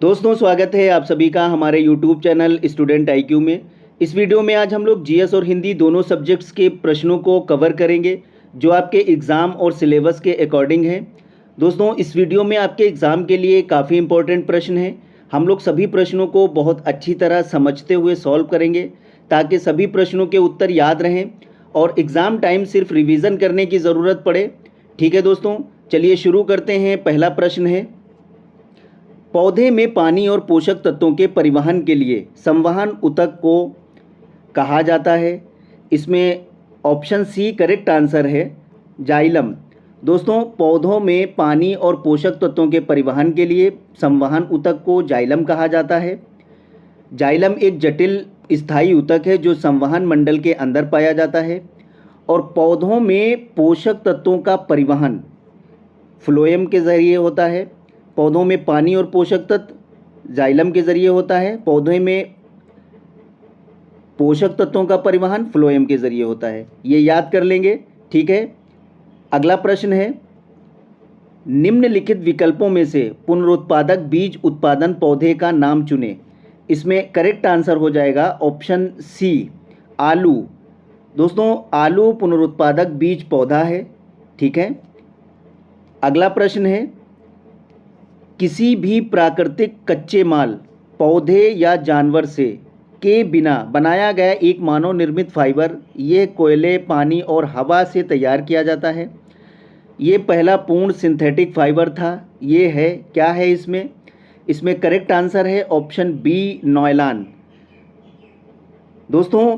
दोस्तों, स्वागत है आप सभी का हमारे YouTube चैनल स्टूडेंट IQ में। इस वीडियो में आज हम लोग जीएस और हिंदी दोनों सब्जेक्ट्स के प्रश्नों को कवर करेंगे जो आपके एग्ज़ाम और सिलेबस के अकॉर्डिंग हैं। दोस्तों, इस वीडियो में आपके एग्ज़ाम के लिए काफ़ी इंपॉर्टेंट प्रश्न हैं। हम लोग सभी प्रश्नों को बहुत अच्छी तरह समझते हुए सॉल्व करेंगे ताकि सभी प्रश्नों के उत्तर याद रहें और एग्ज़ाम टाइम सिर्फ रिवीजन करने की ज़रूरत पड़े। ठीक है दोस्तों, चलिए शुरू करते हैं। पहला प्रश्न है, पौधे में पानी और पोषक तत्वों के परिवहन के लिए संवहन ऊतक को कहा जाता है। इसमें ऑप्शन सी करेक्ट आंसर है, जाइलम। दोस्तों, पौधों में पानी और पोषक तत्वों के परिवहन के लिए संवहन ऊतक को जाइलम कहा जाता है। जाइलम एक जटिल स्थायी ऊतक है जो संवहन मंडल के अंदर पाया जाता है और पौधों में पोषक तत्वों का परिवहन फ्लोएम के ज़रिए होता है। पौधों में पानी और पोषक तत्व जाइलम के ज़रिए होता है। पौधे में पोषक तत्वों का परिवहन फ्लोएम के ज़रिए होता है। ये याद कर लेंगे। ठीक है, अगला प्रश्न है, निम्नलिखित विकल्पों में से पुनरुत्पादक बीज उत्पादन पौधे का नाम चुनें। इसमें करेक्ट आंसर हो जाएगा ऑप्शन सी, आलू। दोस्तों, आलू पुनरुत्पादक बीज पौधा है। ठीक है, अगला प्रश्न है, किसी भी प्राकृतिक कच्चे माल, पौधे या जानवर से के बिना बनाया गया एक मानव निर्मित फाइबर, ये कोयले, पानी और हवा से तैयार किया जाता है। ये पहला पूर्ण सिंथेटिक फाइबर था। ये है क्या है इसमें करेक्ट आंसर है ऑप्शन बी, नायलॉन। दोस्तों,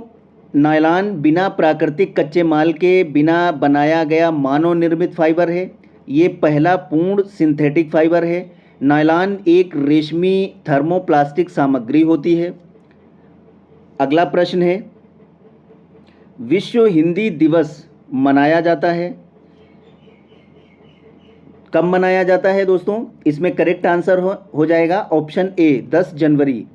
नायलॉन बिना प्राकृतिक कच्चे माल के बिना बनाया गया मानव निर्मित फाइबर है। ये पहला पूर्ण सिंथेटिक फाइबर है। नायलॉन एक रेशमी थर्मोप्लास्टिक सामग्री होती है। अगला प्रश्न है, विश्व हिंदी दिवस मनाया जाता है, कब मनाया जाता है दोस्तों? इसमें करेक्ट आंसर हो जाएगा ऑप्शन ए, 10 जनवरी।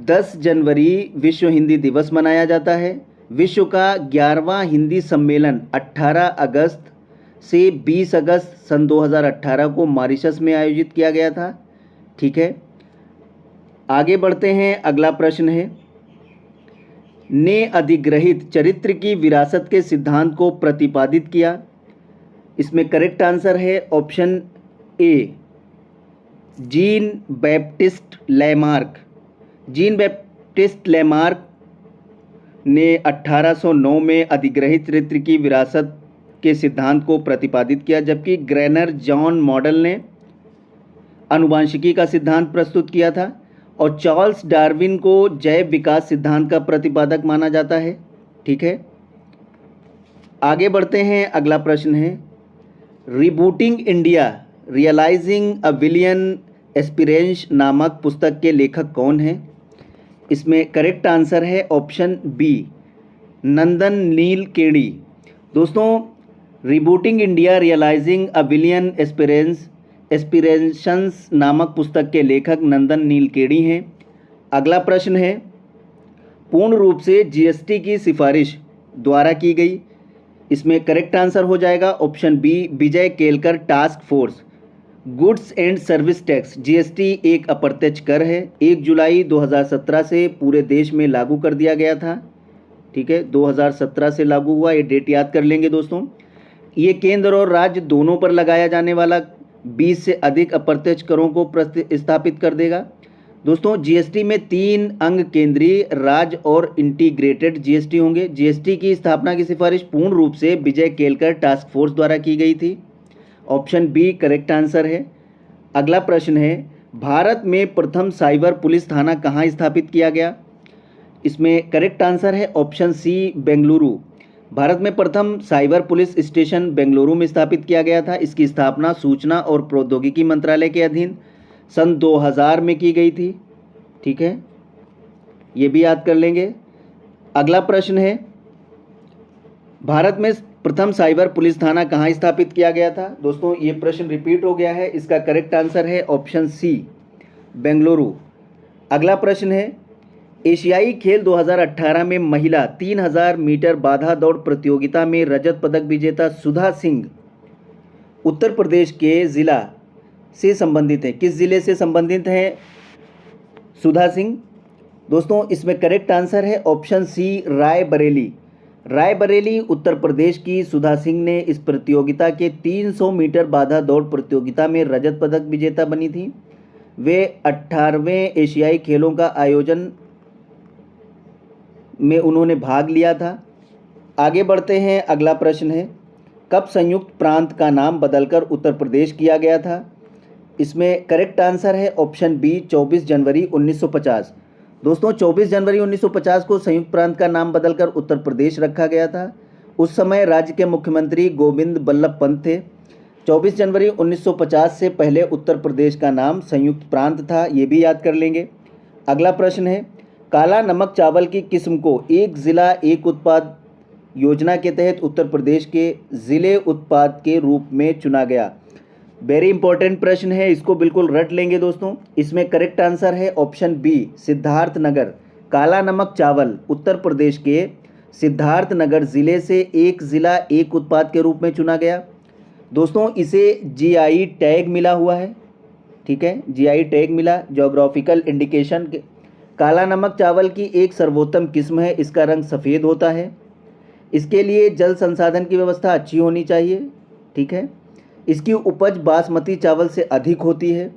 10 जनवरी विश्व हिंदी दिवस मनाया जाता है। विश्व का 11वां हिंदी सम्मेलन 18 अगस्त से 20 अगस्त सन 2018 को मॉरिशस में आयोजित किया गया था। ठीक है, आगे बढ़ते हैं। अगला प्रश्न है, ने अधिग्रहित चरित्र की विरासत के सिद्धांत को प्रतिपादित किया। इसमें करेक्ट आंसर है option A, Jean Baptiste Lamarck. Jean Baptiste Lamarck ने 1809 में अधिग्रहित चरित्र की विरासत के सिद्धांत को प्रतिपादित किया, जबकि ग्रेनर जॉन मॉडल ने आनुवांशिकी का सिद्धांत प्रस्तुत किया था और चार्ल्स डार्विन को जैव विकास सिद्धांत का प्रतिपादक माना जाता है। ठीक है, आगे बढ़ते हैं। अगला प्रश्न है, रिबूटिंग इंडिया रियलाइजिंग अ विलियन एस्पिरेंस नामक पुस्तक के लेखक कौन हैं? इसमें करेक्ट आंसर है ऑप्शन बी, नंदन नील केड़ी। दोस्तों, रिबूटिंग इंडिया रियलाइजिंग अ विलियन एस्पिरेशंस नामक पुस्तक के लेखक नंदन नील केड़ी हैं। अगला प्रश्न है, पूर्ण रूप से जीएसटी की सिफारिश द्वारा की गई। इसमें करेक्ट आंसर हो जाएगा option B, Vijay Kelkar task force. Goods and service tax GST एक अप्रत्यक्ष कर है। 1 जुलाई 2017 से पूरे देश में लागू कर दिया गया था। ठीक है, 2017 से लागू हुआ, ये डेट याद कर लेंगे दोस्तों। ये केंद्र और राज्य दोनों पर लगाया जाने वाला 20 से अधिक अप्रत्यक्ष करों को स्थापित कर देगा। दोस्तों, जीएसटी में 3 अंग केंद्रीय, राज्य और इंटीग्रेटेड जीएसटी होंगे। जीएसटी की स्थापना की सिफारिश पूर्ण रूप से विजय केलकर टास्क फोर्स द्वारा की गई थी। ऑप्शन बी करेक्ट आंसर है। अगला प्रश्न है, भारत में प्रथम साइबर पुलिस थाना कहाँ स्थापित किया गया? इसमें करेक्ट आंसर है ऑप्शन सी, बेंगलुरु। भारत में प्रथम साइबर पुलिस स्टेशन बेंगलुरु में स्थापित किया गया था। इसकी स्थापना सूचना और प्रौद्योगिकी मंत्रालय के अधीन सन 2000 में की गई थी। ठीक है, ये भी याद कर लेंगे। अगला प्रश्न है, भारत में प्रथम साइबर पुलिस थाना कहाँ स्थापित किया गया था? दोस्तों, ये प्रश्न रिपीट हो गया है। इसका करेक्ट आंसर है ऑप्शन सी, बेंगलुरु। अगला प्रश्न है, एशियाई खेल 2018 में महिला 3000 मीटर बाधा दौड़ प्रतियोगिता में रजत पदक विजेता सुधा सिंह उत्तर प्रदेश के ज़िला से संबंधित है? किस ज़िले से संबंधित है सुधा सिंह? दोस्तों इसमें करेक्ट आंसर है ऑप्शन सी, रायबरेली। रायबरेली उत्तर प्रदेश की सुधा सिंह ने इस प्रतियोगिता के 300 मीटर बाधा दौड़ प्रतियोगिता में रजत पदक विजेता बनी थी। वे 18वें एशियाई खेलों का आयोजन में उन्होंने भाग लिया था। आगे बढ़ते हैं, अगला प्रश्न है, कब संयुक्त प्रांत का नाम बदलकर उत्तर प्रदेश किया गया था? इसमें करेक्ट आंसर है ऑप्शन बी, 24 जनवरी 1950। दोस्तों 24 जनवरी 1950 को संयुक्त प्रांत का नाम बदलकर उत्तर प्रदेश रखा गया था। उस समय राज्य के मुख्यमंत्री गोविंद बल्लभ पंत थे। 24 जनवरी 1950 से पहले उत्तर प्रदेश का नाम संयुक्त प्रांत था, ये भी याद कर लेंगे। अगला प्रश्न है, काला नमक चावल की किस्म को एक ज़िला एक उत्पाद योजना के तहत उत्तर प्रदेश के ज़िले उत्पाद के रूप में चुना गया। वेरी इंपॉर्टेंट प्रश्न है, इसको बिल्कुल रट लेंगे दोस्तों। इसमें करेक्ट आंसर है ऑप्शन बी, सिद्धार्थनगर। काला नमक चावल उत्तर प्रदेश के सिद्धार्थनगर ज़िले से एक ज़िला एक उत्पाद के रूप में चुना गया। दोस्तों इसे जीआई टैग मिला हुआ है, ठीक है, जीआई टैग मिला, ज्योग्राफिकल इंडिकेशन के। काला नमक चावल की एक सर्वोत्तम किस्म है, इसका रंग सफ़ेद होता है। इसके लिए जल संसाधन की व्यवस्था अच्छी होनी चाहिए, ठीक है। इसकी उपज बासमती चावल से अधिक होती है।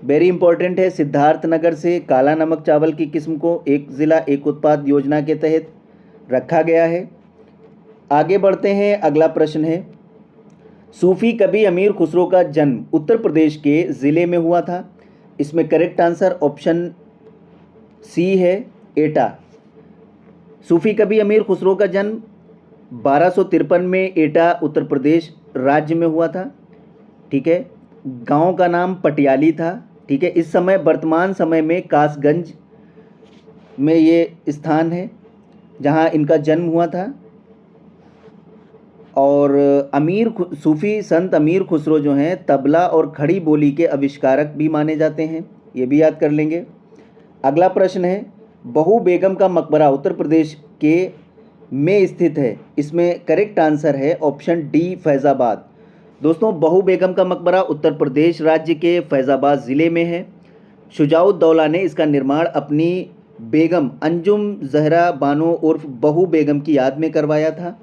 वेरी इंपॉर्टेंट है, सिद्धार्थनगर से काला नमक चावल की किस्म को एक ज़िला एक उत्पाद योजना के तहत रखा गया है। आगे बढ़ते हैं, अगला प्रश्न है, सूफी कवि अमीर खुसरो का जन्म उत्तर प्रदेश के ज़िले में हुआ था। इसमें करेक्ट आंसर ऑप्शन सी है, एटा। सूफी कवि अमीर खुसरो का जन्म 1253 में एटा उत्तर प्रदेश राज्य में हुआ था, ठीक है। गांव का नाम पटियाली था, ठीक है। इस समय वर्तमान समय में कासगंज में ये स्थान है जहां इनका जन्म हुआ था। और सूफी संत अमीर खुसरो जो हैं तबला और खड़ी बोली के आविष्कारक भी माने जाते हैं, ये भी याद कर लेंगे। अगला प्रश्न है, बहू बेगम का मकबरा उत्तर प्रदेश के में स्थित है। इसमें करेक्ट आंसर है ऑप्शन डी, फैज़ाबाद। दोस्तों बहू बेगम का मकबरा उत्तर प्रदेश राज्य के फैज़ाबाद ज़िले में है। शुजाउद्दौला ने इसका निर्माण अपनी बेगम अंजुम ज़हरा बानो उर्फ बहू बेगम की याद में करवाया था।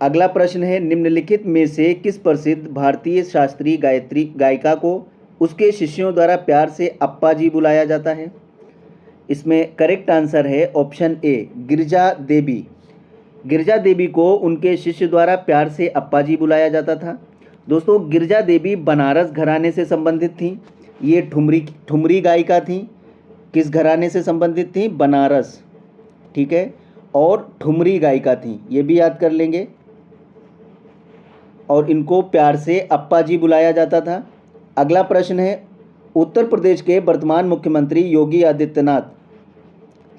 अगला प्रश्न है, निम्नलिखित में से किस प्रसिद्ध भारतीय शास्त्रीय गायिका को उसके शिष्यों द्वारा प्यार से अप्पा जी बुलाया जाता है? इसमें करेक्ट आंसर है ऑप्शन ए, गिरिजा देवी। गिरिजा देवी को उनके शिष्य द्वारा प्यार से अप्पा जी बुलाया जाता था। दोस्तों गिरिजा देवी बनारस घराने से संबंधित थीं। ये ठुमरी गायिका थीं। किस घराने से संबंधित थीं? बनारस, ठीक है, और ठुमरी गायिका थीं, ये भी याद कर लेंगे। और इनको प्यार से अप्पा जी बुलाया जाता था। अगला प्रश्न है, उत्तर प्रदेश के वर्तमान मुख्यमंत्री योगी आदित्यनाथ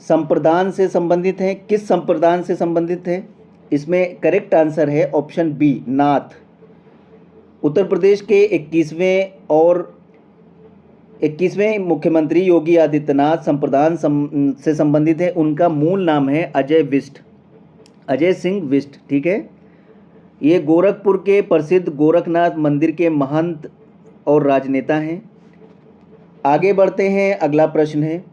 संप्रदान से संबंधित हैं। किस संप्रदान से संबंधित हैं? इसमें करेक्ट आंसर है ऑप्शन बी, नाथ। उत्तर प्रदेश के 21वें मुख्यमंत्री योगी आदित्यनाथ संप्रदान से संबंधित है। उनका मूल नाम है अजय सिंह विष्ट, ठीक है। ये गोरखपुर के प्रसिद्ध गोरखनाथ मंदिर के महंत और राजनेता हैं। आगे बढ़ते हैं, अगला प्रश्न है,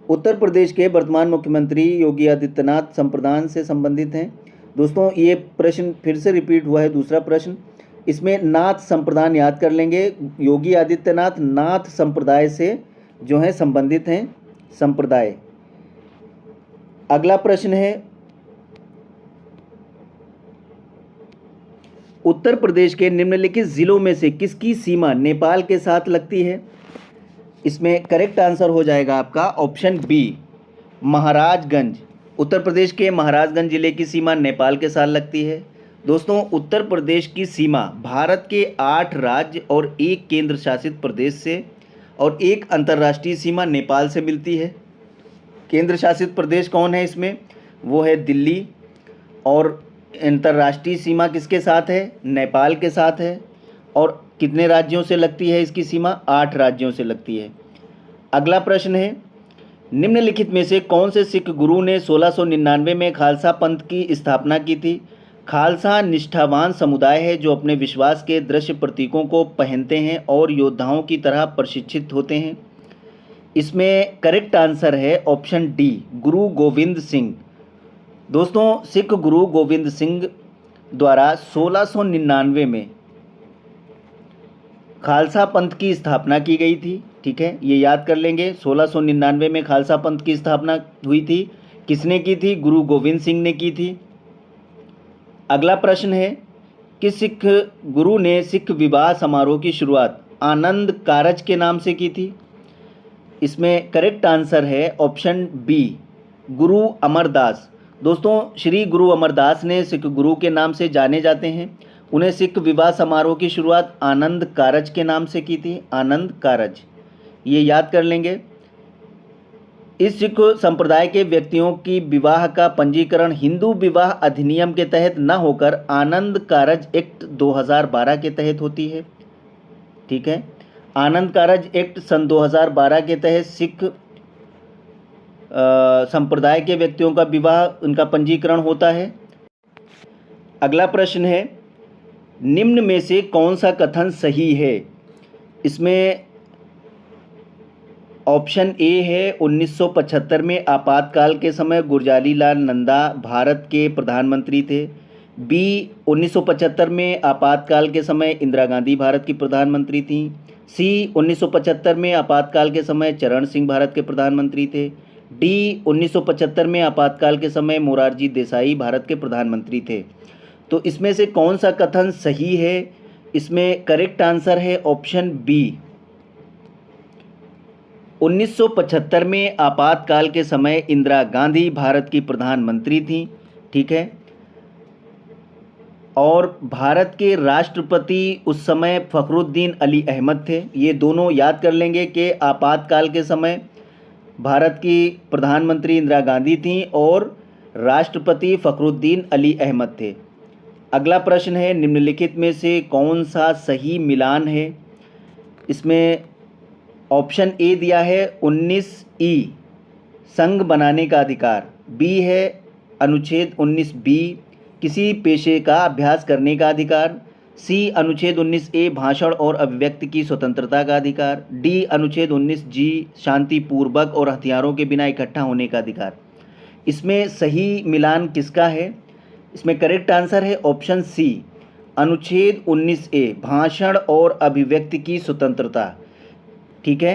उत्तर प्रदेश के वर्तमान मुख्यमंत्री योगी आदित्यनाथ संप्रदान से संबंधित हैं। दोस्तों ये प्रश्न फिर से रिपीट हुआ है, दूसरा प्रश्न। इसमें नाथ संप्रदान याद कर लेंगे। योगी आदित्यनाथ नाथ संप्रदाय से जो है संबंधित हैं, संप्रदाय। अगला प्रश्न है, उत्तर प्रदेश के निम्नलिखित जिलों में से किसकी सीमा नेपाल के साथ लगती है? इसमें करेक्ट आंसर हो जाएगा आपका ऑप्शन बी, महाराजगंज। उत्तर प्रदेश के महाराजगंज जिले की सीमा नेपाल के साथ लगती है। दोस्तों उत्तर प्रदेश की सीमा भारत के 8 राज्य और 1 केंद्र शासित प्रदेश से और 1 अंतर्राष्ट्रीय सीमा नेपाल से मिलती है। केंद्र शासित प्रदेश कौन है इसमें? वो है दिल्ली। और अंतर्राष्ट्रीय सीमा किसके साथ है? नेपाल के साथ है। और कितने राज्यों से लगती है इसकी सीमा? 8 राज्यों से लगती है। अगला प्रश्न है, निम्नलिखित में से कौन से सिख गुरु ने 1699 में खालसा पंथ की स्थापना की थी? खालसा निष्ठावान समुदाय है जो अपने विश्वास के दृश्य प्रतीकों को पहनते हैं और योद्धाओं की तरह प्रशिक्षित होते हैं। इसमें करेक्ट आंसर है ऑप्शन डी, गुरु गोविंद सिंह। दोस्तों, सिख गुरु गोविंद सिंह द्वारा 1699 में खालसा पंथ की स्थापना की गई थी। ठीक है, ये याद कर लेंगे। 1699 में खालसा पंथ की स्थापना हुई थी। किसने की थी? गुरु गोविंद सिंह ने की थी। अगला प्रश्न है, किस सिख गुरु ने सिख विवाह समारोह की शुरुआत आनंद कारज के नाम से की थी? इसमें करेक्ट आंसर है ऑप्शन बी, गुरु अमरदास। दोस्तों, श्री गुरु अमरदास ने सिख गुरु के नाम से जाने जाते हैं। उन्हें सिख विवाह समारोह की शुरुआत आनंद कारज के नाम से की थी, आनंद कारज, ये याद कर लेंगे। इस सिख संप्रदाय के व्यक्तियों की विवाह का पंजीकरण हिंदू विवाह अधिनियम के तहत न होकर आनंद कारज एक्ट 2012 के तहत होती है। ठीक है, आनंद कारज एक्ट सन 2012 के तहत सिख संप्रदाय के व्यक्तियों का विवाह, उनका पंजीकरण होता है। अगला प्रश्न है, निम्न में से कौन सा कथन सही है? इसमें ऑप्शन ए है 1975 में आपातकाल के समय गुरजारी लाल नंदा भारत के प्रधानमंत्री थे। बी, 1975 में आपातकाल के समय इंदिरा गांधी भारत की प्रधानमंत्री थीं। सी, 1975 में आपातकाल के समय चरण सिंह भारत के प्रधानमंत्री थे। डी, 1975 में आपातकाल के समय मोरारजी देसाई भारत के प्रधानमंत्री थे। तो इसमें से कौन सा कथन सही है? इसमें करेक्ट आंसर है ऑप्शन बी, 1975 में आपातकाल के समय इंदिरा गांधी भारत की प्रधानमंत्री थीं। ठीक है, और भारत के राष्ट्रपति उस समय फ़खरुद्दीन अली अहमद थे। ये दोनों याद कर लेंगे कि आपातकाल के समय भारत की प्रधानमंत्री इंदिरा गांधी थीं और राष्ट्रपति फ़खरुद्दीन अली अहमद थे। अगला प्रश्न है, निम्नलिखित में से कौन सा सही मिलान है? इसमें ऑप्शन ए दिया है 19 संघ बनाने का अधिकार। बी है अनुच्छेद 19 किसी पेशे का अभ्यास करने का अधिकार। सी, अनुच्छेद 19 भाषण और अभिव्यक्ति की स्वतंत्रता का अधिकार। डी, अनुच्छेद 19 शांतिपूर्वक और हथियारों के बिना इकट्ठा होने का अधिकार। इसमें सही मिलान किसका है? इसमें करेक्ट आंसर है ऑप्शन सी, अनुच्छेद 19 भाषण और अभिव्यक्ति की स्वतंत्रता। ठीक है,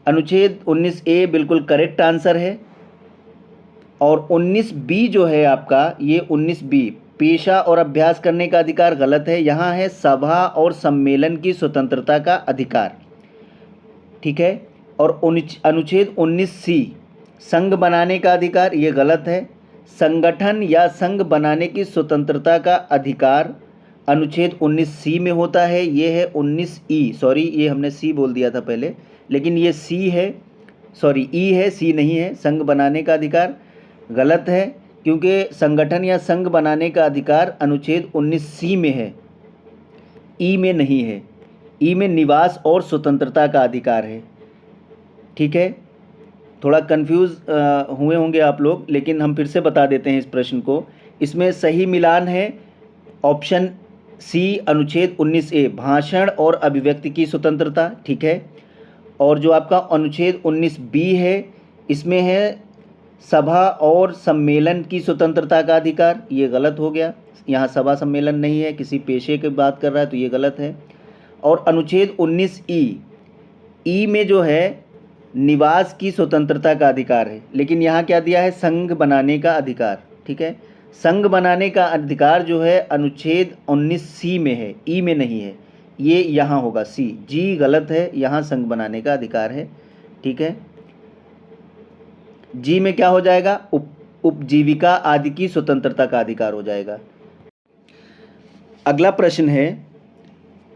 अनुच्छेद 19 बिल्कुल करेक्ट आंसर है। और 19 जो है आपका, ये 19 पेशा और अभ्यास करने का अधिकार गलत है। यहाँ है सभा और सम्मेलन की स्वतंत्रता का अधिकार। ठीक है, और अनुच्छेद 19 संघ बनाने का अधिकार, ये गलत है। संगठन या संघ बनाने की स्वतंत्रता का अधिकार अनुच्छेद 19 में होता है। ये है 19 सॉरी, ये हमने सी बोल दिया था पहले, लेकिन ये सी है, सॉरी ई है, सी नहीं है। संघ बनाने का अधिकार गलत है, क्योंकि संगठन या संघ बनाने का अधिकार अनुच्छेद 19 में है, ई में नहीं है। ई में निवास और स्वतंत्रता का अधिकार है। ठीक है, थोड़ा कंफ्यूज हुए होंगे आप लोग, लेकिन हम फिर से बता देते हैं इस प्रश्न को। इसमें सही मिलान है ऑप्शन सी, अनुच्छेद 19 भाषण और अभिव्यक्ति की स्वतंत्रता। ठीक है, और जो आपका अनुच्छेद 19 है, इसमें है सभा और सम्मेलन की स्वतंत्रता का अधिकार। ये गलत हो गया, यहाँ सभा सम्मेलन नहीं है, किसी पेशे की बात कर रहा है, तो ये गलत है। और अनुच्छेद 19 ई में जो है निवास की स्वतंत्रता का अधिकार है, लेकिन यहाँ क्या दिया है? संघ बनाने का अधिकार। ठीक है, संघ बनाने का अधिकार जो है अनुच्छेद 19 में है, ई में नहीं है। ये यहाँ होगा सी, जी गलत है, यहाँ संघ बनाने का अधिकार है। ठीक है, जी में क्या हो जाएगा? उपजीविका आदि की स्वतंत्रता का अधिकार हो जाएगा। अगला प्रश्न है,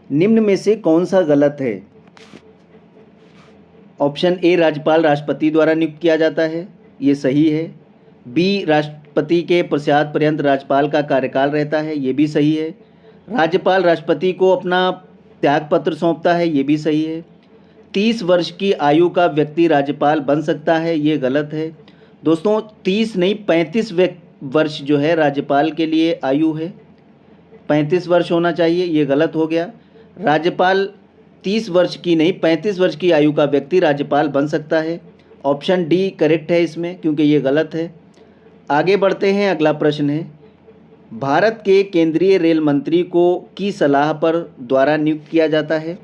निम्न में से कौन सा गलत है? ऑप्शन ए, राज्यपाल राष्ट्रपति द्वारा नियुक्त किया जाता है, ये सही है। बी, राष्ट्रपति के पश्चात पर्यंत राज्यपाल का कार्यकाल रहता है, ये भी सही है। राज्यपाल राष्ट्रपति को अपना त्यागपत्र सौंपता है, ये भी सही है। 30 वर्ष की आयु का व्यक्ति राज्यपाल बन सकता है, ये गलत है। दोस्तों, 30 नहीं 35 वर्ष जो है राज्यपाल के लिए आयु है? 35 वर्ष होना चाहिए, ये गलत हो गया। राज्यपाल 30 वर्ष की नहीं 35 वर्ष की आयु का व्यक्ति राज्यपाल बन सकता है। ऑप्शन डी करेक्ट है इसमें, क्योंकि ये गलत है। आगे बढ़ते हैं, अगला प्रश्न है, भारत के केंद्रीय रेल मंत्री को की सलाह पर द्वारा नियुक्त किया जाता है?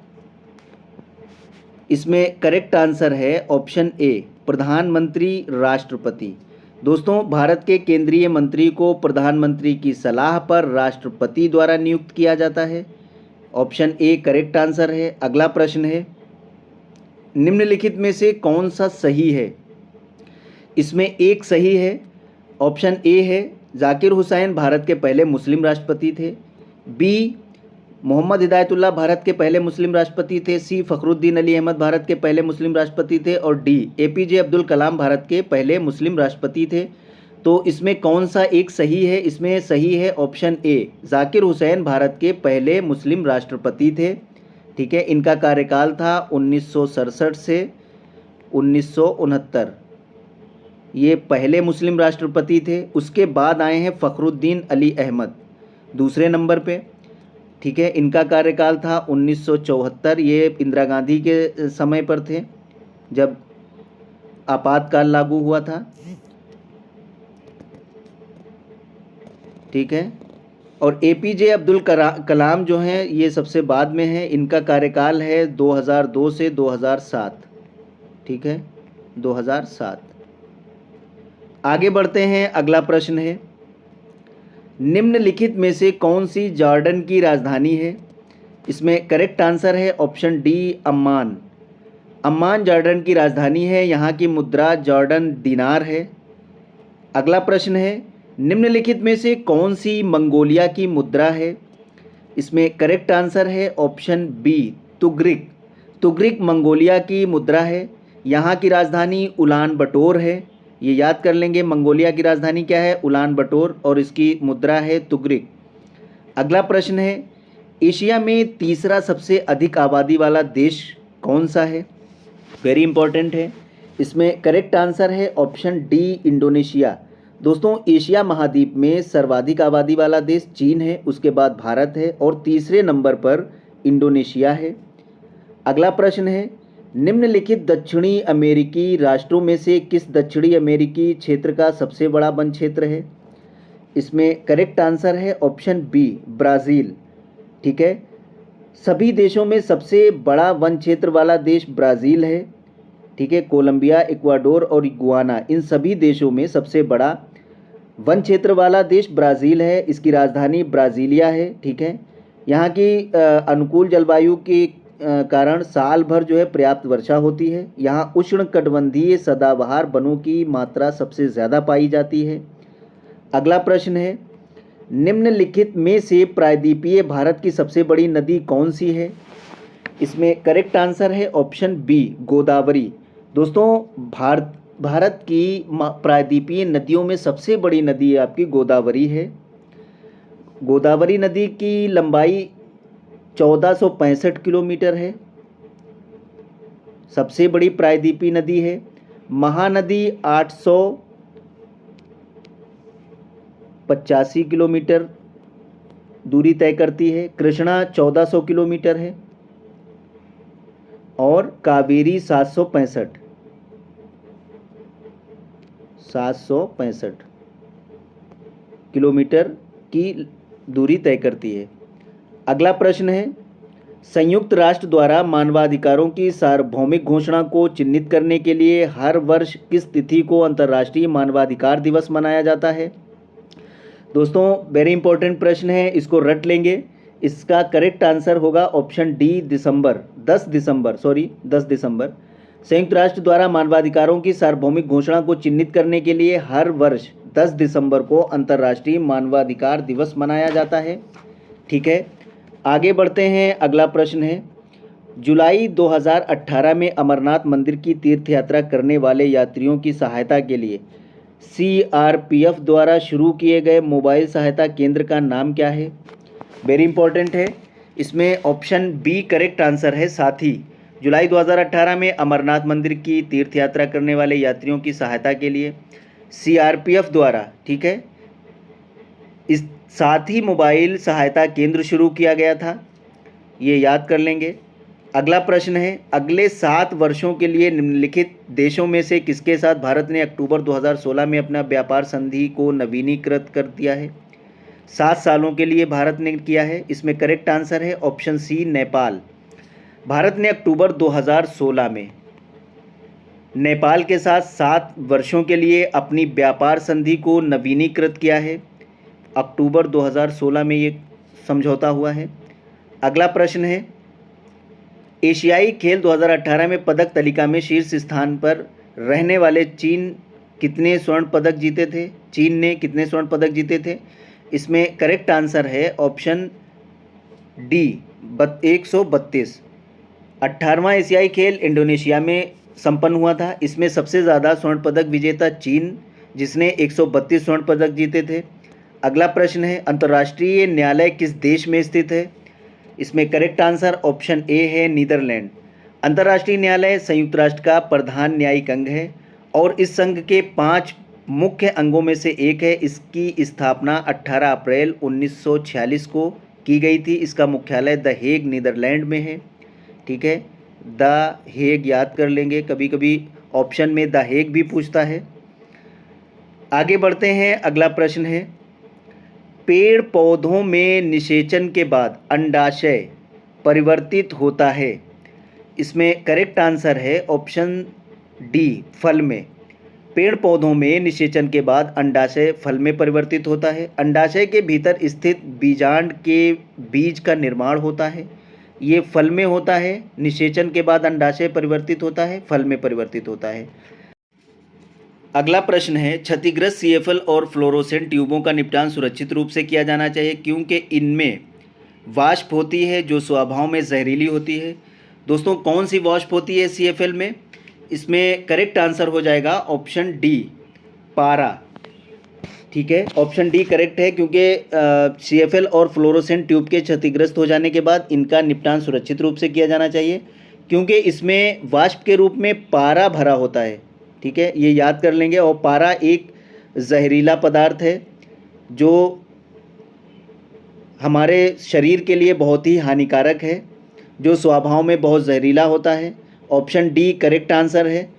इसमें करेक्ट आंसर है ऑप्शन ए, प्रधानमंत्री राष्ट्रपति। दोस्तों, भारत के केंद्रीय मंत्री को प्रधानमंत्री की सलाह पर राष्ट्रपति द्वारा नियुक्त किया जाता है। ऑप्शन ए करेक्ट आंसर है। अगला प्रश्न है, निम्नलिखित में से कौन सा सही है? इसमें एक सही है। ऑप्शन ए है जाकिर हुसैन भारत के पहले मुस्लिम राष्ट्रपति थे। बी, मोहम्मद हिदायतुल्लाह भारत के पहले मुस्लिम राष्ट्रपति थे। सी, फखरुद्दीन अली अहमद भारत के पहले मुस्लिम राष्ट्रपति थे। और डी, एपीजे अब्दुल कलाम भारत के पहले मुस्लिम राष्ट्रपति थे। तो इसमें कौन सा एक सही है? इसमें सही है ऑप्शन ए, जाकिर हुसैन भारत के पहले मुस्लिम राष्ट्रपति थे। ठीक है, इनका कार्यकाल था 1967 से 1969। ये पहले मुस्लिम राष्ट्रपति थे। उसके बाद आए हैं फ़खरुद्दीन अली अहमद दूसरे नंबर पे। ठीक है, इनका कार्यकाल था 1974। ये इंदिरा गांधी के समय पर थे जब आपातकाल लागू हुआ था। ठीक है, और एपीजे अब्दुल कलाम जो हैं ये सबसे बाद में हैं। इनका कार्यकाल है 2002 से 2007। ठीक है, 2007। आगे बढ़ते हैं, अगला प्रश्न है, निम्नलिखित में से कौन सी जॉर्डन की राजधानी है? इसमें करेक्ट आंसर है option D, Amman. Amman Jordan की राजधानी है। यहाँ की मुद्रा जॉर्डन दिनार है। अगला प्रश्न है, निम्नलिखित में से कौन सी मंगोलिया की मुद्रा है? इसमें करेक्ट आंसर है option B, tugrik. Tugrik Mongolia की मुद्रा है। यहाँ की राजधानी उलान बटोर है। ये याद कर लेंगे, मंगोलिया की राजधानी क्या है? उलान बटोर, और इसकी मुद्रा है तुगरिक। अगला प्रश्न है, एशिया में तीसरा सबसे अधिक आबादी वाला देश कौन सा है? वेरी इंपॉर्टेंट है। इसमें करेक्ट आंसर है ऑप्शन डी, इंडोनेशिया। दोस्तों, एशिया महाद्वीप में सर्वाधिक आबादी वाला देश चीन है, उसके बाद भारत है और तीसरे नंबर पर इंडोनेशिया है। अगला प्रश्न है, निम्नलिखित दक्षिणी अमेरिकी राष्ट्रों में से किस दक्षिणी अमेरिकी क्षेत्र का सबसे बड़ा वन क्षेत्र है? इसमें करेक्ट आंसर है ऑप्शन बी, ब्राज़ील। ठीक है, सभी देशों में सबसे बड़ा वन क्षेत्र वाला देश ब्राज़ील है। ठीक है, कोलंबिया, इक्वाडोर और गुयाना, इन सभी देशों में सबसे बड़ा वन क्षेत्र वाला देश ब्राज़ील है। इसकी राजधानी ब्राज़ीलिया है। ठीक है, यहाँ की अनुकूल जलवायु के कारण साल भर जो है पर्याप्त वर्षा होती है। यहाँ उष्णकटिबंधीय सदाबहार वनों की मात्रा सबसे ज़्यादा पाई जाती है। अगला प्रश्न है, निम्नलिखित में से प्रायद्वीपीय भारत की सबसे बड़ी नदी कौन सी है? इसमें करेक्ट आंसर है ऑप्शन बी, गोदावरी। दोस्तों, भारत की प्रायद्वीपीय नदियों में सबसे बड़ी नदी आपकी गोदावरी है। गोदावरी नदी की लंबाई 1465 किलोमीटर है, सबसे बड़ी प्रायद्वीपीय नदी है। महानदी 885 किलोमीटर दूरी तय करती है। कृष्णा 1400 किलोमीटर है और कावेरी 765 किलोमीटर की दूरी तय करती है। अगला प्रश्न है, संयुक्त राष्ट्र द्वारा मानवाधिकारों की सार्वभौमिक घोषणा को चिन्हित करने के लिए हर वर्ष किस तिथि को अंतर्राष्ट्रीय मानवाधिकार दिवस मनाया जाता है? दोस्तों, वेरी इंपॉर्टेंट प्रश्न है, इसको रट लेंगे। इसका करेक्ट आंसर होगा ऑप्शन डी, 10 दिसंबर। संयुक्त राष्ट्र द्वारा मानवाधिकारों की सार्वभौमिक घोषणा को चिन्हित करने के लिए हर वर्ष 10 दिसंबर को अंतर्राष्ट्रीय मानवाधिकार दिवस मनाया जाता है। ठीक है, आगे बढ़ते हैं, अगला प्रश्न है, जुलाई 2018 में अमरनाथ मंदिर की तीर्थ यात्रा करने वाले यात्रियों की सहायता के लिए CRPF द्वारा शुरू किए गए मोबाइल सहायता केंद्र का नाम क्या है? वेरी इंपॉर्टेंट है। इसमें ऑप्शन बी करेक्ट आंसर है, साथी। जुलाई 2018 में अमरनाथ मंदिर की तीर्थ यात्रा करने वाले यात्रियों की सहायता के लिए CRPF द्वारा, ठीक है, इस साथ ही मोबाइल सहायता केंद्र शुरू किया गया था, ये याद कर लेंगे। अगला प्रश्न है, अगले 7 वर्षों के लिए निम्नलिखित देशों में से किसके साथ भारत ने अक्टूबर 2016 में अपना व्यापार संधि को नवीनीकृत कर दिया है? 7 सालों के लिए भारत ने किया है। इसमें करेक्ट आंसर है ऑप्शन सी, नेपाल। भारत ने अक्टूबर 2016 में नेपाल के साथ 7 वर्षों के लिए अपनी व्यापार संधि को नवीनीकृत किया है। अक्टूबर 2016 में ये समझौता हुआ है। अगला प्रश्न है, एशियाई खेल 2018 में पदक तालिका में शीर्ष स्थान पर रहने वाले चीन कितने स्वर्ण पदक जीते थे? चीन ने कितने स्वर्ण पदक जीते थे? इसमें करेक्ट आंसर है ऑप्शन डी, 132। 18वां एशियाई खेल इंडोनेशिया में संपन्न हुआ था। इसमें सबसे ज़्यादा स्वर्ण पदक विजेता चीन, जिसने 132 स्वर्ण पदक जीते थे। अगला प्रश्न है, अंतर्राष्ट्रीय न्यायालय किस देश में स्थित है? इसमें करेक्ट आंसर ऑप्शन ए है, नीदरलैंड। अंतर्राष्ट्रीय न्यायालय संयुक्त राष्ट्र का प्रधान न्यायिक अंग है और इस संघ के 5 मुख्य अंगों में से एक है। इसकी स्थापना 18 अप्रैल 1946 को की गई थी। इसका मुख्यालय द हेग, नीदरलैंड में है। ठीक है, द हेग याद कर लेंगे, कभी कभी ऑप्शन में द हेग भी पूछता है। आगे बढ़ते हैं, अगला प्रश्न है, पेड़ पौधों में निषेचन के बाद अंडाशय परिवर्तित होता है। इसमें करेक्ट आंसर है ऑप्शन डी, फल में। पेड़ पौधों में निषेचन के बाद अंडाशय फल में परिवर्तित होता है। अंडाशय के भीतर स्थित बीजांड के बीज का निर्माण होता है, ये फल में होता है। निषेचन के बाद अंडाशय परिवर्तित होता है, फल में परिवर्तित होता है। अगला प्रश्न है, क्षतिग्रस्त सीएफएल और फ्लोरोसेंट ट्यूबों का निपटान सुरक्षित रूप से किया जाना चाहिए क्योंकि इनमें वाष्प होती है जो स्वभाव में जहरीली होती है। दोस्तों, कौन सी वाष्प होती है सीएफएल में? इसमें करेक्ट आंसर हो जाएगा ऑप्शन डी, पारा। ठीक है, ऑप्शन डी करेक्ट है क्योंकि सीएफएल और फ्लोरोसेंट ट्यूब के क्षतिग्रस्त हो जाने के बाद इनका निपटान सुरक्षित रूप से किया जाना चाहिए क्योंकि इसमें वाष्प के रूप में पारा भरा होता है। ठीक है, ये याद कर लेंगे। और पारा एक जहरीला पदार्थ है जो हमारे शरीर के लिए बहुत ही हानिकारक है, जो स्वभाव में बहुत जहरीला होता है। ऑप्शन डी करेक्ट आंसर है।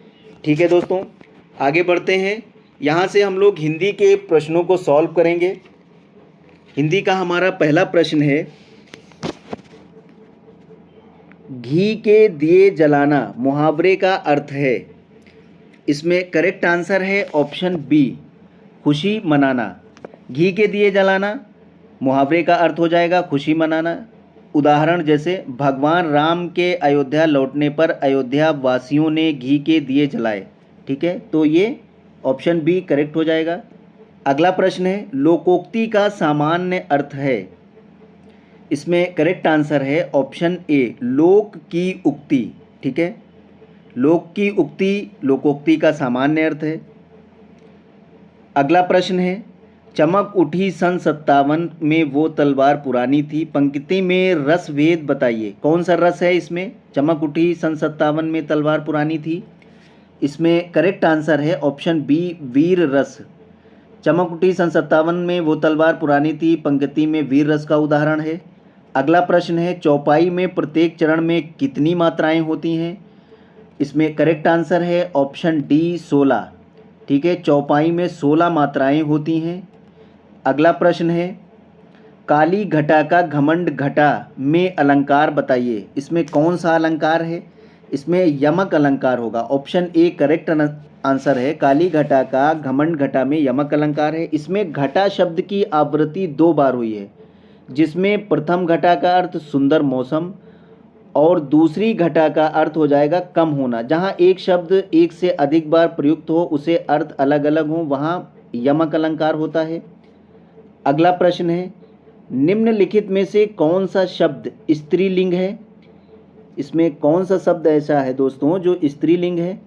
ठीक है दोस्तों, आगे बढ़ते हैं। यहाँ से हम लोग हिंदी के प्रश्नों को सॉल्व करेंगे। हिंदी का हमारा पहला प्रश्न है, घी के दिए जलाना मुहावरे का अर्थ है। इसमें करेक्ट आंसर है ऑप्शन बी, खुशी मनाना। घी के दिए जलाना मुहावरे का अर्थ हो जाएगा खुशी मनाना। उदाहरण जैसे भगवान राम के अयोध्या लौटने पर अयोध्या वासियों ने घी के दिए जलाए। ठीक है, तो ये ऑप्शन बी करेक्ट हो जाएगा। अगला प्रश्न है, लोकोक्ति का सामान्य अर्थ है। इसमें करेक्ट आंसर है ऑप्शन ए, लोक की उक्ति। ठीक है, लोक की उक्ति लोकोक्ति का सामान्य अर्थ है। अगला प्रश्न है, चमक उठी सन 57 में वो तलवार पुरानी थी। पंक्ति में रस भेद बताइए, कौन सा रस है इसमें? चमक उठी सन 57 में तलवार पुरानी थी। इसमें करेक्ट आंसर है ऑप्शन बी, वीर रस। चमक उठी सन 57 में वो तलवार पुरानी थी, पंक्ति में वीर रस का उदाहरण है। अगला प्रश्न है, चौपाई में प्रत्येक चरण में कितनी मात्राएं होती हैं? इसमें करेक्ट आंसर है ऑप्शन डी, 16। ठीक है, चौपाई में 16 मात्राएं होती हैं। अगला प्रश्न है, काली घटा का घमंड घटा में अलंकार बताइए। इसमें कौन सा अलंकार है? इसमें यमक अलंकार होगा। ऑप्शन ए करेक्ट आंसर है, काली घटा का घमंड घटा में यमक अलंकार है। इसमें घटा शब्द की आवृत्ति 2 बार हुई है, जिसमें प्रथम घटा का अर्थ सुंदर मौसम और दूसरी घटा का अर्थ हो जाएगा कम होना। जहाँ एक शब्द एक से अधिक बार प्रयुक्त हो, उसे अर्थ अलग अलग हो, वहाँ यमक अलंकार होता है। अगला प्रश्न है, निम्नलिखित में से कौन सा शब्द स्त्रीलिंग है? इसमें कौन सा शब्द ऐसा है दोस्तों जो स्त्रीलिंग है?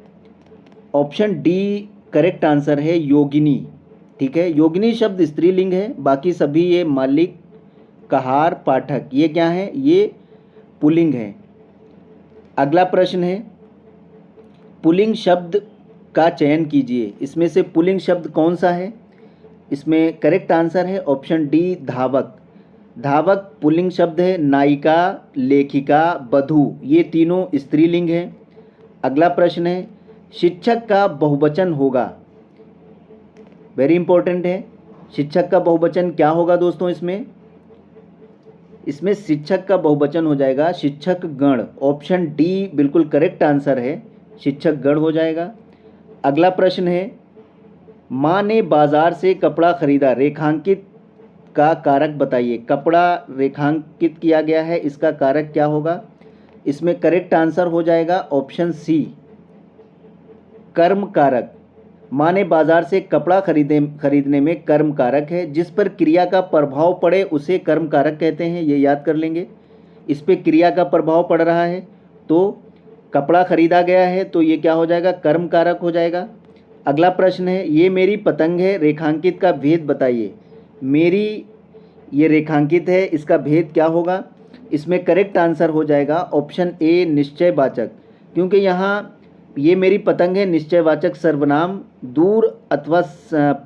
ऑप्शन डी करेक्ट आंसर है, योगिनी। ठीक है, योगिनी शब्द स्त्रीलिंग है, बाकी सभी ये मालिक, कहार, पाठक, ये क्या है? ये पुल्लिंग है। अगला प्रश्न है, पुल्लिंग शब्द का चयन कीजिए। इसमें से पुल्लिंग शब्द कौन सा है? इसमें करेक्ट आंसर है ऑप्शन डी धावक। धावक पुल्लिंग शब्द है, नायिका, लेखिका, बधू ये तीनों स्त्रीलिंग हैं। अगला प्रश्न है शिक्षक का बहुवचन होगा, वेरी इंपॉर्टेंट है। शिक्षक का बहुवचन क्या होगा दोस्तों? इसमें शिक्षक का बहुवचन हो जाएगा शिक्षक गण। ऑप्शन डी बिल्कुल करेक्ट आंसर है, शिक्षक गण हो जाएगा। अगला प्रश्न है माँ ने बाजार से कपड़ा खरीदा, रेखांकित का कारक बताइए। कपड़ा रेखांकित किया गया है, इसका कारक क्या होगा? इसमें करेक्ट आंसर हो जाएगा ऑप्शन सी कर्म कारक। माँ ने बाजार से कपड़ा खरीदने में कर्म कारक है। जिस पर क्रिया का प्रभाव पड़े उसे कर्म कारक कहते हैं, ये याद कर लेंगे। इस पर क्रिया का प्रभाव पड़ रहा है तो कपड़ा खरीदा गया है तो ये क्या हो जाएगा? कर्म कारक हो जाएगा। अगला प्रश्न है ये मेरी पतंग है, रेखांकित का भेद बताइए। मेरी ये रेखांकित है, इसका भेद क्या होगा? इसमें करेक्ट आंसर हो जाएगा ऑप्शन ए निश्चयवाचक, क्योंकि यहाँ ये मेरी पतंग है निश्चयवाचक सर्वनाम, दूर अथवा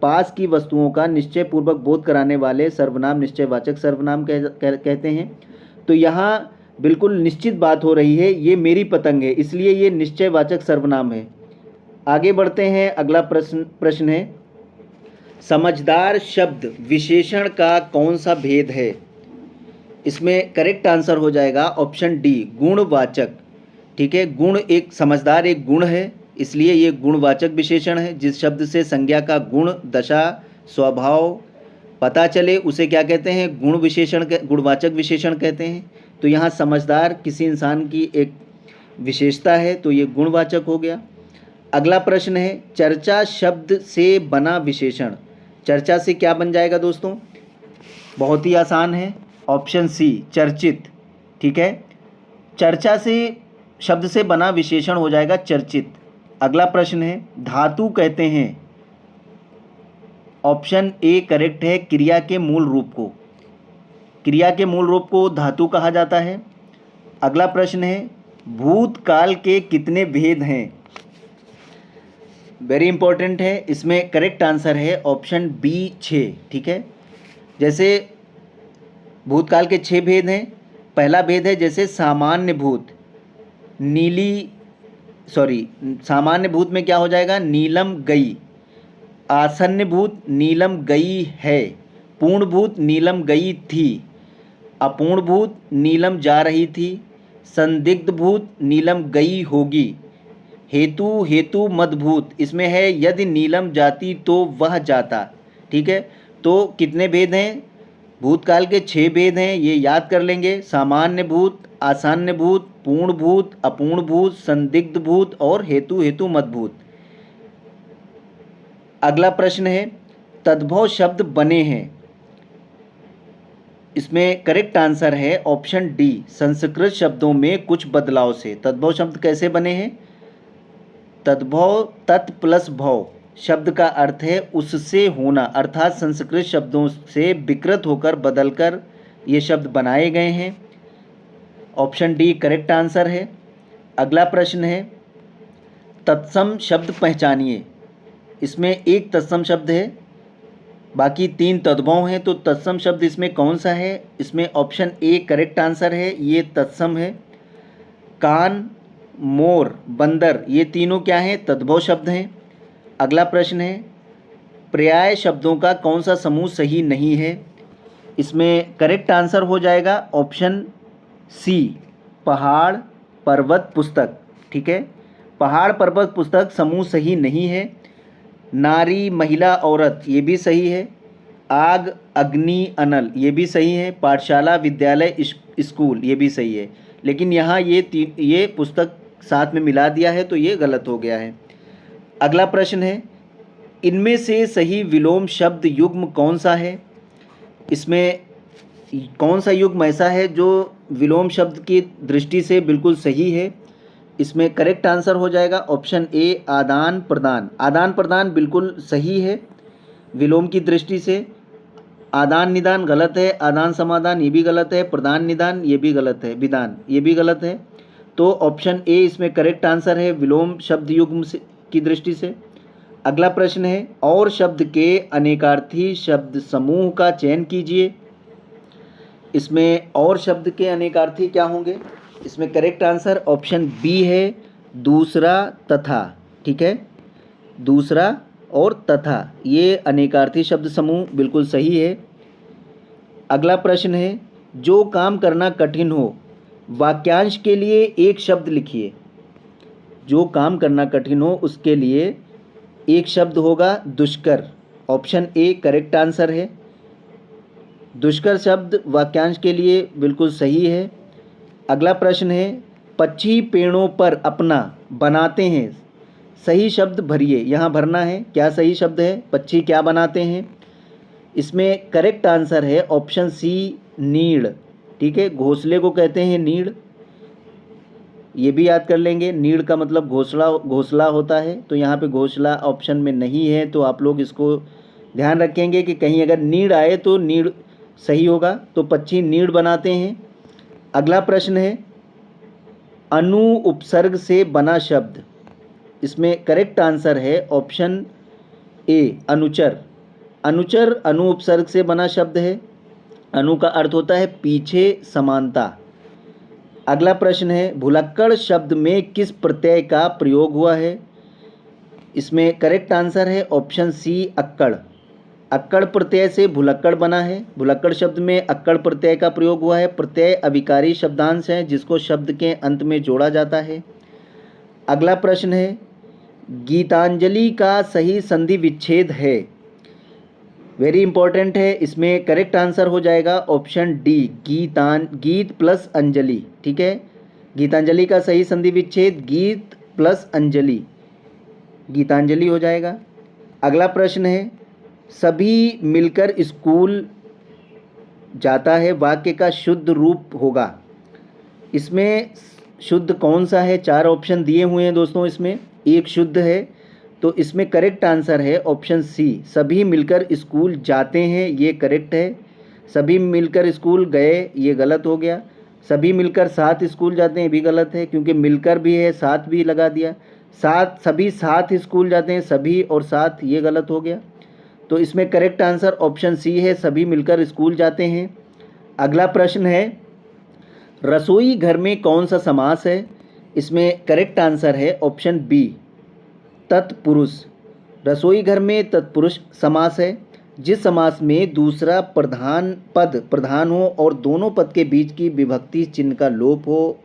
पास की वस्तुओं का निश्चय पूर्वक बोध कराने वाले सर्वनाम निश्चयवाचक सर्वनाम कहते हैं। तो यहाँ बिल्कुल निश्चित बात हो रही है, ये मेरी पतंग है, इसलिए ये निश्चयवाचक सर्वनाम है। आगे बढ़ते हैं। अगला प्रश्न है समझदार शब्द विशेषण का कौन सा भेद है? इसमें करेक्ट आंसर हो जाएगा ऑप्शन डी गुणवाचक। ठीक है, गुण एक समझदार एक गुण है, इसलिए ये गुणवाचक विशेषण है। जिस शब्द से संज्ञा का गुण, दशा, स्वभाव पता चले उसे क्या कहते हैं? गुण विशेषण, गुणवाचक विशेषण कहते हैं। तो यहाँ समझदार किसी इंसान की एक विशेषता है तो ये गुणवाचक हो गया। अगला प्रश्न है चर्चा शब्द से बना विशेषण। चर्चा से क्या बन जाएगा दोस्तों? बहुत ही आसान है, ऑप्शन सी चर्चित। ठीक है, चर्चा से शब्द से बना विशेषण हो जाएगा चर्चित। अगला प्रश्न है धातु कहते हैं, ऑप्शन ए करेक्ट है क्रिया के मूल रूप को। क्रिया के मूल रूप को धातु कहा जाता है। अगला प्रश्न है भूतकाल के कितने भेद हैं? वेरी इंपॉर्टेंट है, इसमें करेक्ट आंसर है ऑप्शन बी 6। ठीक है, जैसे भूतकाल के 6 भेद हैं। पहला भेद है जैसे सामान्य भूत, सामान्य भूत में क्या हो जाएगा? नीलम गई। आसन्न भूत नीलम गई है। पूर्ण भूत नीलम गई थी। अपूर्ण भूत नीलम जा रही थी। संदिग्ध भूत नीलम गई होगी। हेतु मदभूत इसमें है यदि नीलम जाती तो वह जाता। ठीक है, तो कितने भेद हैं? भूतकाल के 6 भेद हैं, ये याद कर लेंगे। सामान्य भूत, आसान्य भूत, पूर्ण भूत, अपूर्ण भूत, संदिग्ध भूत और हेतु मदभूत। अगला प्रश्न है तद्भव शब्द बने हैं। इसमें करेक्ट आंसर है ऑप्शन डी संस्कृत शब्दों में कुछ बदलाव से। तद्भव शब्द कैसे बने हैं? तद्भव तत् प्लस भव शब्द का अर्थ है उससे होना, अर्थात संस्कृत शब्दों से विकृत होकर बदलकर ये शब्द बनाए गए हैं। ऑप्शन डी करेक्ट आंसर है। अगला प्रश्न है तत्सम शब्द पहचानिए। इसमें एक तत्सम शब्द है, बाकी 3 तद्भव हैं, तो तत्सम शब्द इसमें कौन सा है? इसमें ऑप्शन ए करेक्ट आंसर है, ये तत्सम है। कान, मोर, बंदर ये तीनों क्या हैं? तद्भव शब्द हैं। अगला प्रश्न है पर्याय शब्दों का कौन सा समूह सही नहीं है? इसमें करेक्ट आंसर हो जाएगा ऑप्शन सी पहाड़, पर्वत, पुस्तक। ठीक है, पहाड़, पर्वत, पुस्तक समूह सही नहीं है। नारी, महिला, औरत ये भी सही है। आग, अग्नि, अनल ये भी सही है। पाठशाला, विद्यालय, स्कूल ये भी सही है। लेकिन यहाँ ये पुस्तक साथ में मिला दिया है तो ये गलत हो गया है। अगला प्रश्न है इनमें से सही विलोम शब्द युग्म कौन सा है? इसमें कौन सा युग्म ऐसा है जो विलोम शब्द की दृष्टि से बिल्कुल सही है? इसमें करेक्ट आंसर हो जाएगा ऑप्शन ए आदान प्रदान। आदान प्रदान बिल्कुल सही है विलोम की दृष्टि से। आदान निदान गलत है, आदान समादान ये भी गलत है, प्रदान निदान ये भी गलत है, विदान ये भी गलत है। तो ऑप्शन ए इसमें करेक्ट आंसर है विलोम शब्द युग्म की दृष्टि से। अगला प्रश्न है और शब्द के अनेकार्थी शब्द समूह का चयन कीजिए। इसमें और शब्द के अनेकार्थी क्या होंगे? इसमें करेक्ट आंसर ऑप्शन बी है, दूसरा तथा। ठीक है, दूसरा और तथा ये अनेकार्थी शब्द समूह बिल्कुल सही है। अगला प्रश्न है जो काम करना कठिन हो वाक्यांश के लिए एक शब्द लिखिए। जो काम करना कठिन हो उसके लिए एक शब्द होगा दुष्कर। ऑप्शन ए करेक्ट आंसर है। दुष्कर शब्द वाक्यांश के लिए बिल्कुल सही है। अगला प्रश्न है पक्षी पेड़ों पर अपना बनाते हैं, सही शब्द भरिए। यहाँ भरना है क्या सही शब्द है, पक्षी क्या बनाते हैं। इसमें करेक्ट आंसर है ऑप्शन सी नीड़। ठीक है, घोंसले को कहते हैं नीड़, ये भी याद कर लेंगे। नीड़ का मतलब घोंसला होता है, तो यहाँ पे घोंसला ऑप्शन में नहीं है, तो आप लोग इसको ध्यान रखेंगे कि कहीं अगर नीड़ आए तो नीड़ सही होगा, तो पक्षी नीड़ बनाते हैं। अगला प्रश्न है अनु उपसर्ग से बना शब्द। इसमें करेक्ट आंसर है ऑप्शन ए अनुचर। अनुचर अनु उपसर्ग से बना शब्द है। अनु का अर्थ होता है पीछे, समानता। अगला प्रश्न है भुलक्कड़ शब्द में किस प्रत्यय का प्रयोग हुआ है। इसमें करेक्ट आंसर है ऑप्शन सी अक्कड़। अक्कड़ प्रत्यय से भुलक्कड़ बना है। भुलक्कड़ शब्द में अक्कड़ प्रत्यय का प्रयोग हुआ है। प्रत्यय अविकारी शब्दांश है जिसको शब्द के अंत में जोड़ा जाता है। अगला प्रश्न है गीतांजलि का सही संधि विच्छेद है। वेरी इंपॉर्टेंट है, इसमें करेक्ट आंसर हो जाएगा ऑप्शन डी गीत प्लस अंजलि। ठीक है, गीतांजलि का सही संधि विच्छेद गीत प्लस अंजलि, गीतांजलि हो जाएगा। अगला प्रश्न है सभी मिलकर स्कूल जाता है वाक्य का शुद्ध रूप होगा। इसमें शुद्ध कौन सा है? चार ऑप्शन दिए हुए हैं दोस्तों, इसमें एक शुद्ध है, तो इसमें करेक्ट आंसर है ऑप्शन सी सभी मिलकर स्कूल जाते हैं, ये करेक्ट है। सभी मिलकर स्कूल गए ये गलत हो गया। सभी मिलकर साथ स्कूल जाते हैं भी गलत है, क्योंकि मिलकर भी है साथ भी लगा दिया। सभी साथ स्कूल जाते हैं, सभी और साथ ये गलत हो गया। तो इसमें करेक्ट आंसर ऑप्शन सी है सभी मिलकर स्कूल जाते हैं। अगला प्रश्न है रसोई घर में कौन सा समास है। इसमें करेक्ट आंसर है ऑप्शन बी तत्पुरुष। रसोई घर में तत्पुरुष समास है। जिस समास में दूसरा प्रधान हो और दोनों पद के बीच की विभक्ति चिन्ह का लोप हो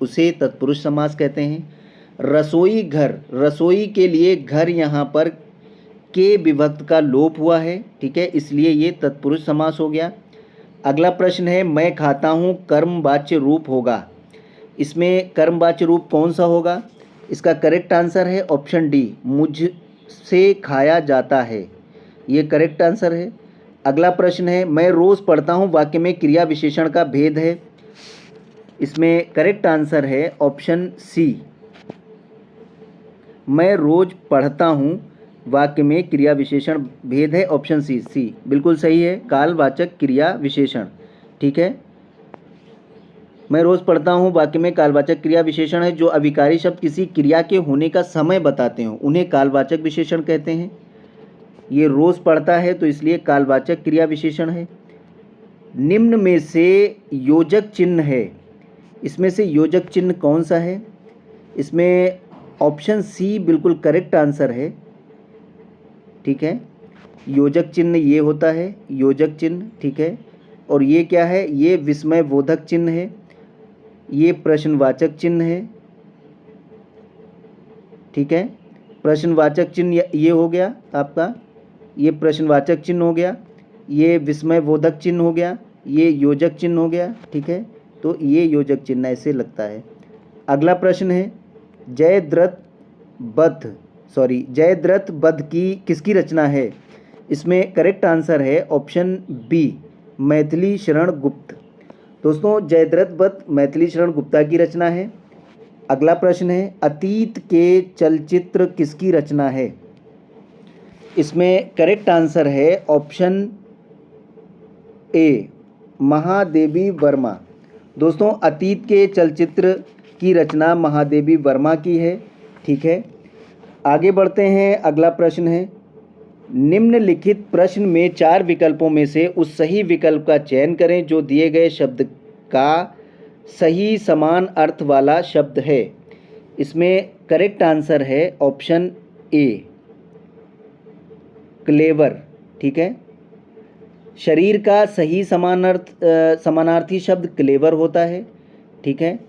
उसे तत्पुरुष समास कहते हैं। रसोई घर, रसोई के लिए घर यहाँ पर के विभक्त का लोप हुआ है। ठीक है, इसलिए ये तत्पुरुष समास हो गया। अगला प्रश्न है मैं खाता हूँ कर्मवाच्य रूप होगा। इसमें कर्मवाच्य रूप कौन सा होगा? इसका करेक्ट आंसर है ऑप्शन डी मुझसे खाया जाता है, ये करेक्ट आंसर है। अगला प्रश्न है मैं रोज़ पढ़ता हूँ वाक्य में क्रिया विशेषण का भेद है। इसमें करेक्ट आंसर है ऑप्शन सी मैं रोज़ पढ़ता हूँ वाक्य में क्रिया विशेषण भेद है, ऑप्शन सी बिल्कुल सही है, कालवाचक क्रिया विशेषण। ठीक है, मैं रोज़ पढ़ता हूँ वाक्य में कालवाचक क्रिया विशेषण है। जो अविकारी शब्द किसी क्रिया के होने का समय बताते हो उन्हें कालवाचक विशेषण कहते हैं। ये रोज़ पढ़ता है तो इसलिए कालवाचक क्रिया विशेषण है। निम्न में से योजक चिन्ह है, इसमें से योजक चिन्ह कौन सा है? इसमें ऑप्शन सी बिल्कुल करेक्ट आंसर है। ठीक है, योजक चिन्ह ये होता है योजक चिन्ह। ठीक है, और ये क्या है? ये विस्मय बोधक चिन्ह है, ये प्रश्नवाचक चिन्ह है। ठीक है, प्रश्नवाचक चिन्ह ये हो गया आपका, ये प्रश्नवाचक चिन्ह हो गया, ये विस्मय बोधक चिन्ह हो गया, ये योजक चिन्ह हो गया। ठीक है, तो ये योजक चिन्ह ऐसे लगता है। अगला प्रश्न है जयद्रथ बध की किसकी रचना है? इसमें करेक्ट आंसर है ऑप्शन बी मैथिली शरण गुप्त। दोस्तों जयद्रथ बध मैथिली शरण गुप्ता की रचना है। अगला प्रश्न है अतीत के चलचित्र किसकी रचना है? इसमें करेक्ट आंसर है ऑप्शन ए महादेवी वर्मा। दोस्तों अतीत के चलचित्र की रचना महादेवी वर्मा की है। ठीक है, आगे बढ़ते हैं। अगला प्रश्न है, निम्नलिखित प्रश्न में 4 विकल्पों में से उस सही विकल्प का चयन करें जो दिए गए शब्द का सही समान अर्थ वाला शब्द है। इसमें करेक्ट आंसर है ऑप्शन ए, क्लेवर। ठीक है, शरीर का सही समानार्थी शब्द क्लेवर होता है। ठीक है,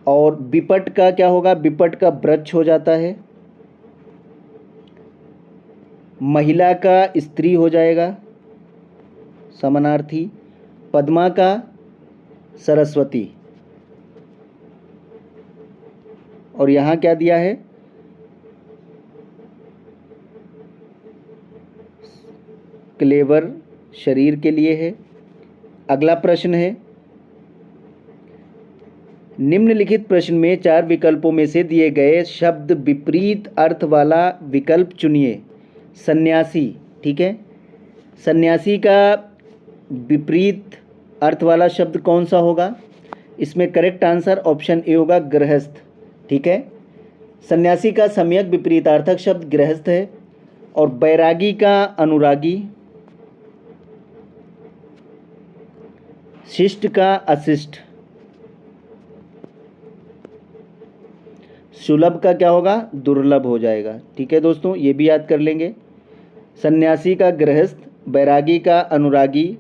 और विपट का क्या होगा? विपट का वृक्ष हो जाता है। महिला का स्त्री हो जाएगा समानार्थी। पद्मा का सरस्वती। और यहाँ क्या दिया है? क्लेवर शरीर के लिए है। अगला प्रश्न है, निम्नलिखित प्रश्न में 4 विकल्पों में से दिए गए शब्द विपरीत अर्थ वाला विकल्प चुनिए। सन्यासी। ठीक है, सन्यासी का विपरीत अर्थ वाला शब्द कौन सा होगा? इसमें करेक्ट आंसर ऑप्शन ए होगा, गृहस्थ। ठीक है, सन्यासी का सम्यक विपरीतार्थक शब्द गृहस्थ है। और बैरागी का अनुरागी। शिष्ट का अशिष्ट। सुलभ का क्या होगा? दुर्लभ हो जाएगा। ठीक है दोस्तों, ये भी याद कर लेंगे। सन्यासी का गृहस्थ, बैरागी का अनुरागी,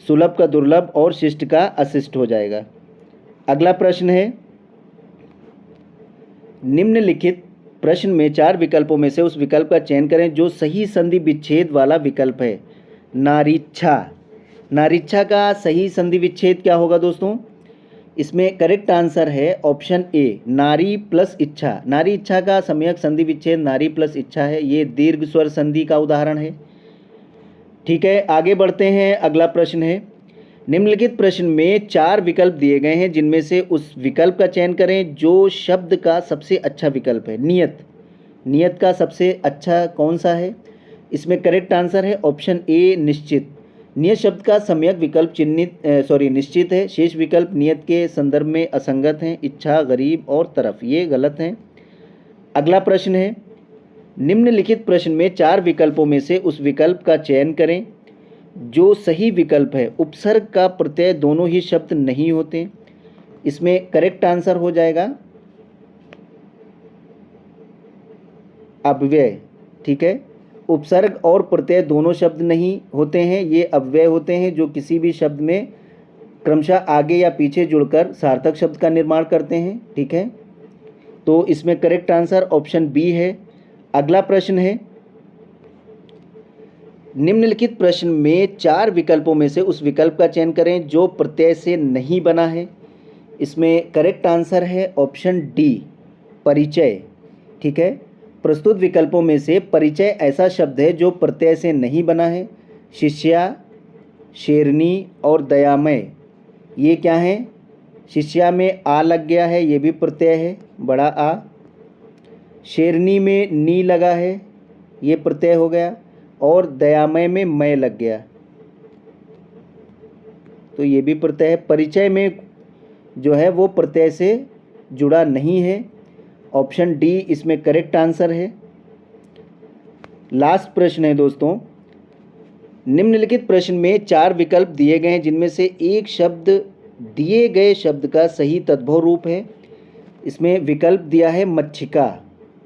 सुलभ का दुर्लभ और शिष्ट का अशिष्ट हो जाएगा। अगला प्रश्न है, निम्नलिखित प्रश्न में 4 विकल्पों में से उस विकल्प का चयन करें जो सही संधि विच्छेद वाला विकल्प है। नारीच्छा। नारीच्छा का सही संधि विच्छेद क्या होगा दोस्तों? इसमें करेक्ट आंसर है ऑप्शन ए, नारी प्लस इच्छा। नारी इच्छा का सम्यक संधि विच्छेद नारी प्लस इच्छा है। ये दीर्घ स्वर संधि का उदाहरण है। ठीक है, आगे बढ़ते हैं। अगला प्रश्न है, निम्नलिखित प्रश्न में 4 विकल्प दिए गए हैं जिनमें से उस विकल्प का चयन करें जो शब्द का सबसे अच्छा विकल्प है। नियत। नियत का सबसे अच्छा कौन सा है? इसमें करेक्ट आंसर है ऑप्शन ए, निश्चित। नियत शब्द का सम्यक विकल्प निश्चित है। शेष विकल्प नियत के संदर्भ में असंगत हैं। इच्छा, गरीब और तरफ, ये गलत हैं। अगला प्रश्न है, निम्नलिखित प्रश्न में 4 विकल्पों में से उस विकल्प का चयन करें जो सही विकल्प है। उपसर्ग का प्रत्यय दोनों ही शब्द नहीं होते। इसमें करेक्ट आंसर हो जाएगा अव्यय। ठीक है, उपसर्ग और प्रत्यय दोनों शब्द नहीं होते हैं, ये अव्यय होते हैं जो किसी भी शब्द में क्रमशः आगे या पीछे जुड़कर सार्थक शब्द का निर्माण करते हैं। ठीक है, तो इसमें करेक्ट आंसर ऑप्शन बी है। अगला प्रश्न है, निम्नलिखित प्रश्न में 4 विकल्पों में से उस विकल्प का चयन करें जो प्रत्यय से नहीं बना है। इसमें करेक्ट आंसर है ऑप्शन डी, परिचय। ठीक है, प्रस्तुत विकल्पों में से परिचय ऐसा शब्द है जो प्रत्यय से नहीं बना है। शिष्या, शेरनी और दयामय, ये क्या हैं? शिष्या में आ लग गया है, ये भी प्रत्यय है, बड़ा आ। शेरनी में नी लगा है, ये प्रत्यय हो गया। और दयामय में मैं लग गया, तो ये भी प्रत्यय है। परिचय में जो है वो प्रत्यय से जुड़ा नहीं है। ऑप्शन डी इसमें करेक्ट आंसर है। लास्ट प्रश्न है दोस्तों, निम्नलिखित प्रश्न में 4 विकल्प दिए गए हैं जिनमें से एक शब्द दिए गए शब्द का सही तद्भव रूप है। इसमें विकल्प दिया है मच्छिका।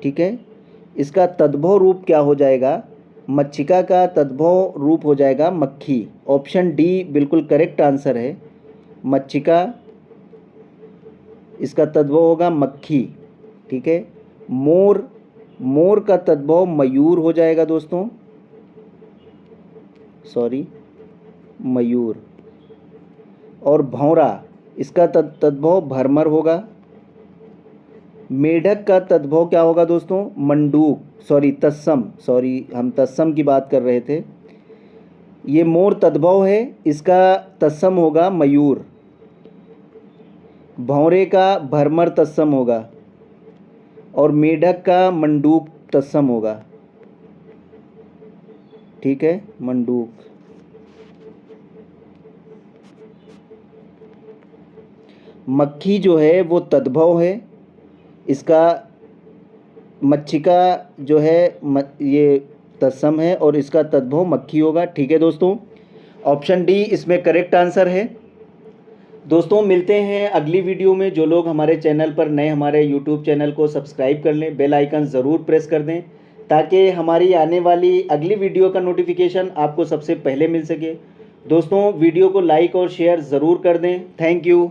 ठीक है, इसका तद्भव रूप क्या हो जाएगा? मच्छिका का तद्भव रूप हो जाएगा मक्खी। ऑप्शन डी बिल्कुल करेक्ट आंसर है, मच्छिका, इसका तद्भव होगा मक्खी। ठीक है, मोर, मोर का तद्भव मयूर हो जाएगा दोस्तों, मयूर। और भौरा, इसका तद्भव भरमर होगा। मेढक का तद्भव क्या होगा दोस्तों? मंडूक, तत्सम, हम तत्सम की बात कर रहे थे। ये मोर तद्भव है, इसका तत्सम होगा मयूर। भौरे का भरमर तत्सम होगा और मेढक का मंडूक तत्सम होगा। ठीक है, मंडूक। मक्खी जो है वो तद्भव है, इसका मच्छी का जो है ये तत्सम है और इसका तद्भव मक्खी होगा। ठीक है दोस्तों, ऑप्शन डी इसमें करेक्ट आंसर है। दोस्तों मिलते हैं अगली वीडियो में। जो लोग हमारे चैनल पर नए, हमारे यूट्यूब चैनल को सब्सक्राइब कर लें, बेल आइकन ज़रूर प्रेस कर दें ताकि हमारी आने वाली अगली वीडियो का नोटिफिकेशन आपको सबसे पहले मिल सके। दोस्तों वीडियो को लाइक और शेयर ज़रूर कर दें। Thank you.